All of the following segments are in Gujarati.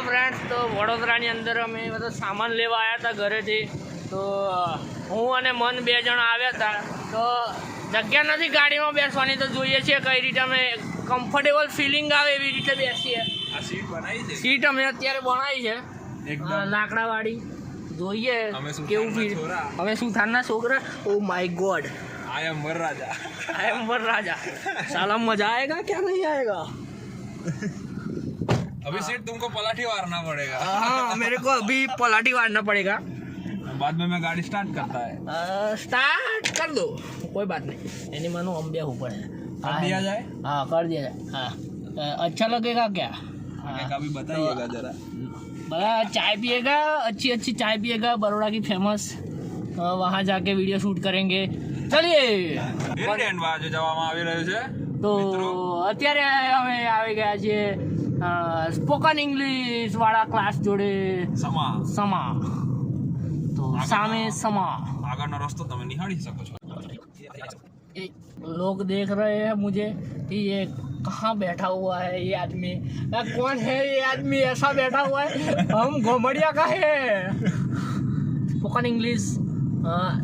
ફ્રેન્ડ્સ, તો વડોદરાની અંદર અમે બધો સામાન લેવા આવ્યા હતા ઘરેથી. તો હું અને મન 2 જણા આવ્યા હતા. તો જગ્યા નથી ગાડીમાં બેસવાની, તો જોઈએ છીએ કઈ રીતે અમે કમ્ફર્ટેબલ ફિલિંગ આવે એવી રીતે બેસીએ. આ સીટ બનાવી છે, સીટ અમે અત્યારે બનાવી છે એકદમ લાકડાવાળી. જોઈએ કેવું ફીલ. હવે સુથારના છોકરા. Oh my God, I am वरराजा, आई एम वरराजा. साला मजा आएगा क्या नहीं आएगा? अभी सीट तुमको पलाठी मारना पड़ेगा. हाँ, मेरे को अभी पलाटी मारना पड़ेगा. बाद में मैं गाड़ी स्टार्ट करता है. स्टार्ट कर दो, कोई बात नहीं. एनी मानो हम भी ऊपर है. कर दिया जाए. हाँ, कर दिया जाए. हाँ, अच्छा लगेगा क्या? आगे का भी बताइएगा जरा. बड़ा चाय पिएगा, अच्छी अच्छी चाय पिएगा बड़ौदा की फेमस. वहाँ जाके वीडियो शूट करेंगे. चलिए. ઇન્ડિયન બાજુ જવામાં આવી રહ્યું છે. તો અત્યારે અમે આવી ગયા છીએ સ્પોકન ઇંગ્લિશ વાળા ક્લાસ જોડે. સમા તો સામે સમા આગળનો રસ્તો તમે નિહાળી શકો છો. लोग देख रहे हैं मुझे कि ये कहाँ बैठा हुआ है ये आदमी. कौन है ये आदमी ऐसा बैठा हुआ है? हम घोमड़िया का है. स्पोकन इंग्लिश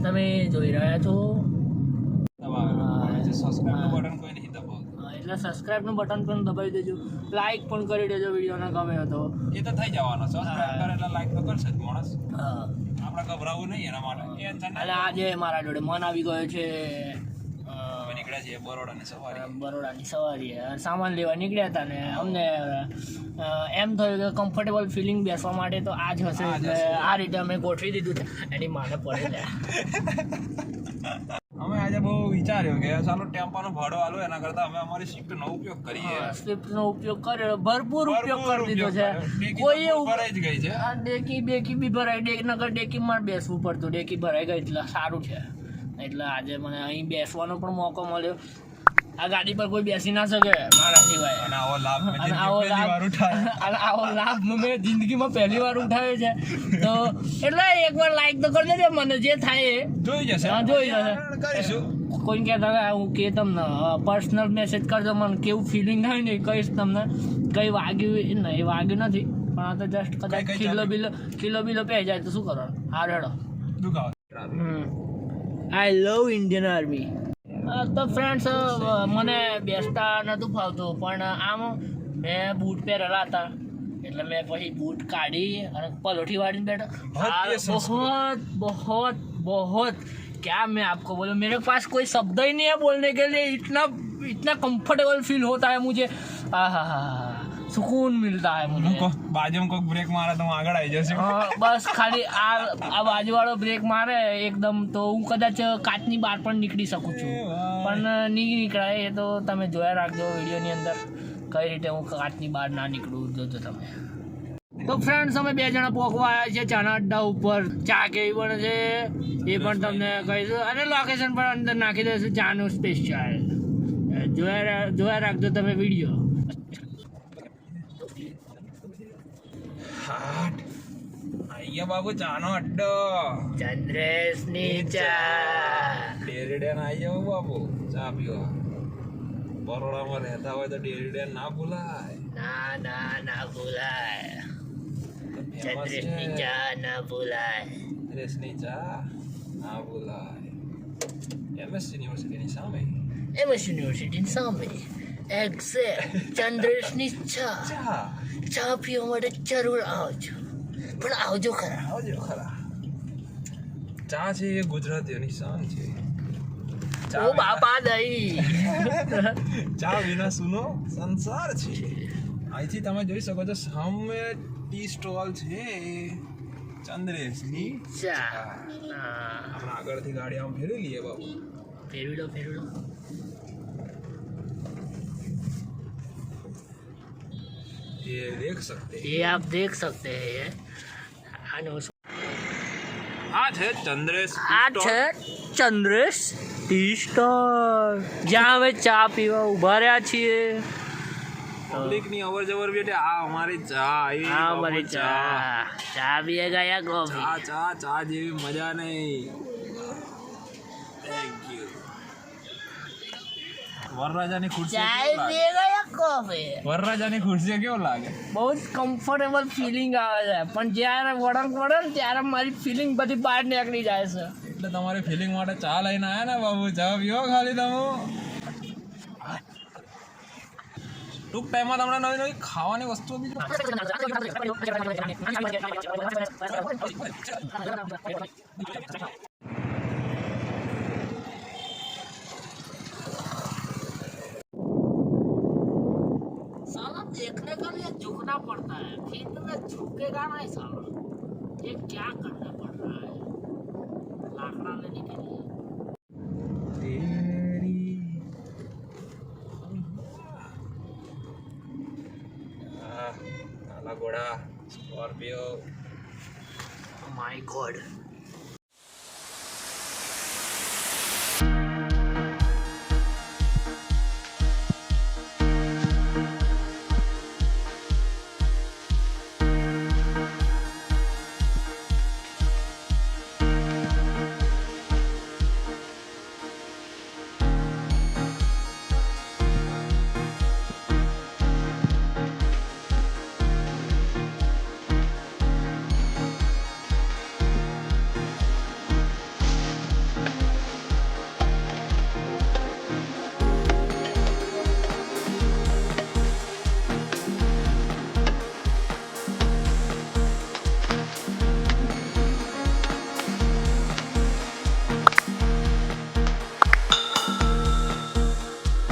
તમે જોઈ રહ્યા છો. સબસ્ક્રાઇબ બટન કોઈ નહીં દબાવતું, એટલે સબસ્ક્રાઇબનું બટન પણ દબાવી દેજો. લાઈક પણ કરી દેજો વિડીયોને ગમે તો. એ તો થઈ જવાનો. સબસ્ક્રાઇબ કરે એટલે લાઈક તો કરશે જ માણસ. હા, આપણે ગભરાવું નહીં એના માટે. એટલે આજે મારા જોડે મન આવી ગયો છે. નીકળ્યા છીએ બરોડાની સવારી. બરોડાની સવારી સામાન લેવા નીકળ્યા હતા ને અમને એમ થયું કે કમ્ફર્ટેબલ ફિલિંગ બેસવા માટે તો આ જ હશે. એટલે આ રીતે અમે ગોઠવી દીધું છે. એની માને પડે છે. અમે આજે બહુ વિચાર્યું કે ચાલો ટેમ્પાનો ભાડો આલો એના કરતા અમે અમારી શિફ્ટનો ઉપયોગ કરીએ. સ્વિફ્ટનો ઉપયોગ કર્યો, ભરપૂર ઉપયોગ કરી દીધો છે. કોઈ એવું ભરાઈ જ ગઈ છે. આ ડેકી બેકી બી ભરાય. નગર ડેકીમાં બેસવું પડતું, ડેકી ભરાઈ ગઈ એટલે સારું છે. એટલે આજે મને અહીં બેસવાનો પણ મોકો મળ્યો. આ ગાડી પર કોઈ બેસી ના શકે મારા સિવાય. અને આવો લાભ મેં જિંદગીમાં પહેલી વાર ઉઠાવ્યો છે. તો એટલે એકવાર લાઈક તો કરી દેજો. મને જે થાય એ જોઈ જશે. કરીશું. કોઈ કહેતા હું કે તમને પર્સનલ મેસેજ કરજો, મને કેવું ફિલિંગ થાય ને કહીશ તમને. કંઈ વાગ્યું નહીં, વાગ્યું નથી, પણ આ તો જસ્ટ કદાચ કિલો બિલો પહેરી જાય તો શું કરવાનું. હા, રેડો. આઈ લવ ઇન્ડિયન આર્મી. તો ફ્રેન્ડ્સ, મને બેસતા નહોતું ફાવતું, પણ આમ મેં બૂટ પહેરેલા હતા એટલે મેં પછી બૂટ કાઢી અને પલોઠી વાળીને બેઠા. बहुत बहुत क्या मैं आपको बोलूँ, मेरे पास कोई शब्द ही नहीं है बोलने के लिए. इतना कंफर्टेबल फील होता है मुझे. सुकून मिलता है मुझे. बाजू में ब्रेक मारे तो આગળ આવી જશે. બસ ખાલી આ બાજુવાળો બ્રેક મારે એકદમ તો હું કદાચ કાચની બહાર પણ નીકળી શકું છું, પણ નહીં નીકળાય. એ તો તમે જોયા રાખજો વિડીયોની અંદર કઈ રીતે હું કાચની બહાર ના નીકળું, જોજો તમે. તો ફ્રેન્ડ્સ, અમે 2 જણા પોકવા આવ્યા છે ચાના અડ્ડા ઉપર. ચા કેવી બને છે એ પણ તમને કહીશું, અને લોકેશન પણ અંદર નાખી દઈશું. ચાનું સ્પેશિયલ જોયા રાખજો તમે વિડીયો. અહીંયા બાબુ ચાનો અડ્ડો, ચંદ્રેશની ચા. ડેરી ડેન આવી જાવ બાબુ ચા પીવા. બરોડામાં રહેતા હોય તો ડેરી ડેન ના ભૂલાય. ના ભૂલાય. ચંદ્રેશની ચા ના ભૂલાય. ચંદ્રેશની ચા ના ભૂલાય. એમએસ યુનિવર્સિટીની સામે. એમએસ યુનિવર્સિટીની સામે એક્ઝેક્ટ ચંદ્રેશની ચા પીવા માટે જરૂર આવજો. પણ આવજો ખરા. ચા છે એ ગુજરાતીઓની શાન છે. ઓ બાપા દઈ. ચા વિના સુનો સંસાર છે. અહીંથી તમે જોઈ શકો છો સામે ટી સ્ટોલ છે ચંદ્રેશની ચા. આપણે આગળથી ગાડી આમ ફેરવી લઈએ બાબુ. ફેરવી લો. ये देख सकते हैं, ये आप देख सकते हैं. આ છે ચંદ્રેશ. ચંદ્રેશ ટી સ્ટોલ, જ્યાં હવે ચા પીવા ઉભા રહ્યા છીએ. પબ્લિકની અવર જવર બેટે આ અમારી ચા. અમારી ચા પીએગા યા કોફી? ચા જેવી મજા નહીં. Thank you. વરરાજાની ખુરશી ચાय કેવું લાગે? पिएगा या कॉफी? વરરાજાની ખુરશી કેવું લાગે? બહુ જ કમ્ફર્ટેબલ ફિલિંગ આવે છે, પણ જ્યારે વળંક વળે ને ત્યારે મારી ફિલિંગ બધી બહાર નીકળી જાય છે. એટલે તમારી ફિલિંગ માટે ચા લઈને આયા ને બાબુ, ચા પીવો ખાલી તમે. ટૂંક ટાઈમમાં તમને નવી નવી ખાવાની વસ્તુઓ બી साला देखने का लिए झुकना पड़ता है, फिर में झुकेगा नहीं साला. ये क्या करना पड़ रहा है लाकड़ा लेने के लिए? કાલા ઘોડા, સ્કોર્પિયો. My God